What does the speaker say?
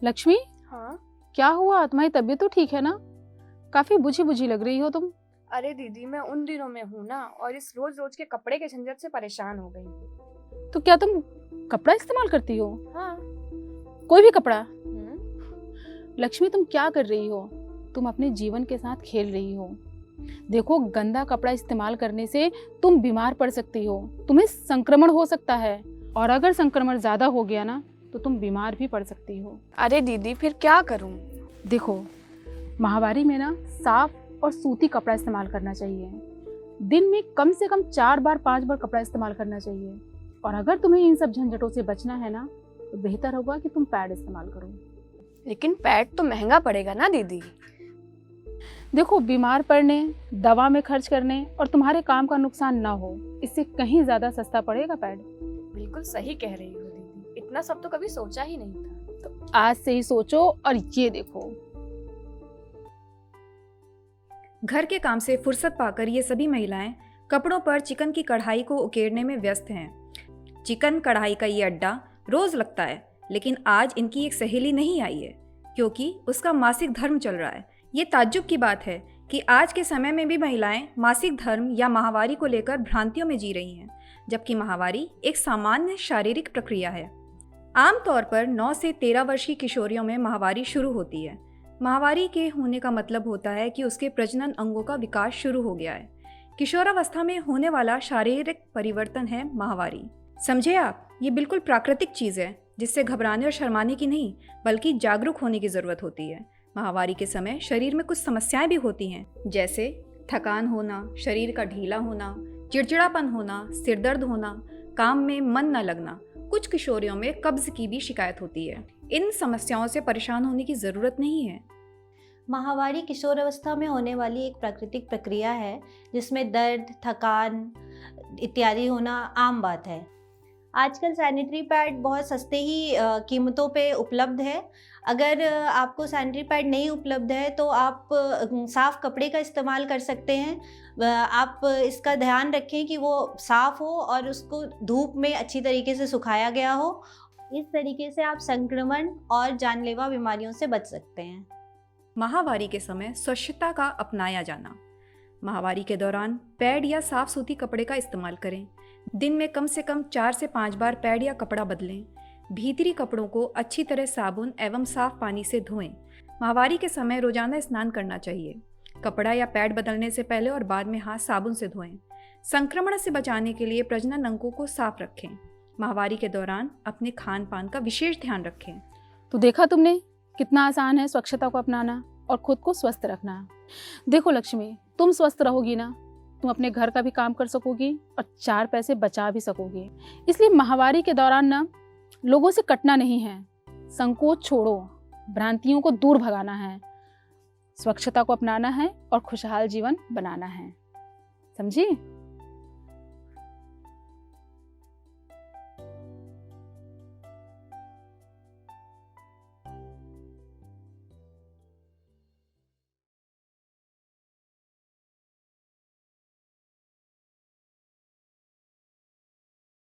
लक्ष्मी, हाँ। क्या हुआ? तुम्हारी तबीयत तो ठीक है ना? काफी बुझी बुझी लग रही हो तुम। अरे दीदी, मैं उन दिनों में हूँ ना, और इस रोज रोज के कपड़े के झंझट से परेशान हो गई हूँ। तो क्या तुम कपड़ा इस्तेमाल करती हो? हाँ। कोई भी कपड़ा? हम्म। लक्ष्मी, तुम क्या कर रही हो? तुम अपने जीवन के साथ खेल रही हो। देखो, गंदा कपड़ा इस्तेमाल करने से तुम बीमार पड़ सकती हो, तुम्हें संक्रमण हो सकता है, और अगर संक्रमण ज्यादा हो गया ना तो तुम बीमार भी पड़ सकती हो। अरे दीदी, फिर क्या करूँ? देखो, माहवारी में ना साफ और सूती कपड़ा इस्तेमाल करना चाहिए। दिन में कम से कम 4 बार 5 बार कपड़ा इस्तेमाल करना चाहिए। और अगर तुम्हें इन सब झंझटों से बचना है ना तो बेहतर होगा कि तुम पैड इस्तेमाल करो। लेकिन पैड तो महंगा पड़ेगा ना दीदी। देखो, बीमार पड़ने, दवा में खर्च करने और तुम्हारे काम का नुकसान ना हो, इससे कहीं ज्यादा सस्ता पड़ेगा पैड। बिल्कुल सही कह रही हो दीदी, इतना सब तो कभी सोचा ही नहीं था। तो आज से ही सोचो और ये देखो। घर के काम से फुर्सत पाकर ये सभी महिलाएं कपड़ों पर चिकन की कढ़ाई को उकेरने में व्यस्त हैं। चिकन कढ़ाई का ये अड्डा रोज लगता है, लेकिन आज इनकी एक सहेली नहीं आई है क्योंकि उसका मासिक धर्म चल रहा है। ये ताज्जुब की बात है कि आज के समय में भी महिलाएं मासिक धर्म या माहवारी को लेकर भ्रांतियों में जी रही हैं, जबकि माहवारी एक सामान्य शारीरिक प्रक्रिया है। आमतौर पर 9 से 13 वर्ष की किशोरियों में माहवारी शुरू होती है। माहवारी के होने का मतलब होता है कि उसके प्रजनन अंगों का विकास शुरू हो गया है। किशोरावस्था में होने वाला शारीरिक परिवर्तन है माहवारी। समझे आप, ये बिल्कुल प्राकृतिक चीज़ है जिससे घबराने और शर्माने की नहीं बल्कि जागरूक होने की ज़रूरत होती है। माहवारी के समय शरीर में कुछ समस्याएं भी होती हैं, जैसे थकान होना, शरीर का ढीला होना, चिड़चिड़ापन होना, सिरदर्द होना, काम में मन न लगना। कुछ किशोरियों में कब्ज की भी शिकायत होती है। इन समस्याओं से परेशान होने की ज़रूरत नहीं है। माहवारी किशोरावस्था में होने वाली एक प्राकृतिक प्रक्रिया है जिसमें दर्द, थकान इत्यादि होना आम बात है। आजकल सैनिटरी पैड बहुत सस्ते ही कीमतों पे उपलब्ध है। अगर आपको सैनिटरी पैड नहीं उपलब्ध है तो आप साफ़ कपड़े का इस्तेमाल कर सकते हैं। आप इसका ध्यान रखें कि वो साफ़ हो और उसको धूप में अच्छी तरीके से सुखाया गया हो। इस तरीके से आप संक्रमण और जानलेवा बीमारियों से बच सकते हैं। माहवारी के समय स्वच्छता का अपनाया जाना। माहवारी के दौरान पैड या साफ सूती कपड़े का इस्तेमाल करें। दिन में कम से कम 4 से 5 बार पैड या कपड़ा बदलें। भीतरी कपड़ों को अच्छी तरह साबुन एवं साफ पानी से धोएं। माहवारी के समय रोजाना स्नान करना चाहिए। कपड़ा या पैड बदलने से पहले और बाद में हाथ साबुन से धोएं। संक्रमण से बचाने के लिए प्रजनन अंगों को साफ रखें। माहवारी के दौरान अपने खान पान का विशेष ध्यान रखें। तो देखा तुमने, कितना आसान है स्वच्छता को अपनाना और खुद को स्वस्थ रखना। देखो लक्ष्मी, तुम स्वस्थ रहोगी ना, तुम अपने घर का भी काम कर सकोगी और 4 पैसे बचा भी सकोगी। इसलिए माहवारी के दौरान ना लोगों से कटना नहीं है, संकोच छोड़ो, भ्रांतियों को दूर भगाना है, स्वच्छता को अपनाना है और खुशहाल जीवन बनाना है। समझी?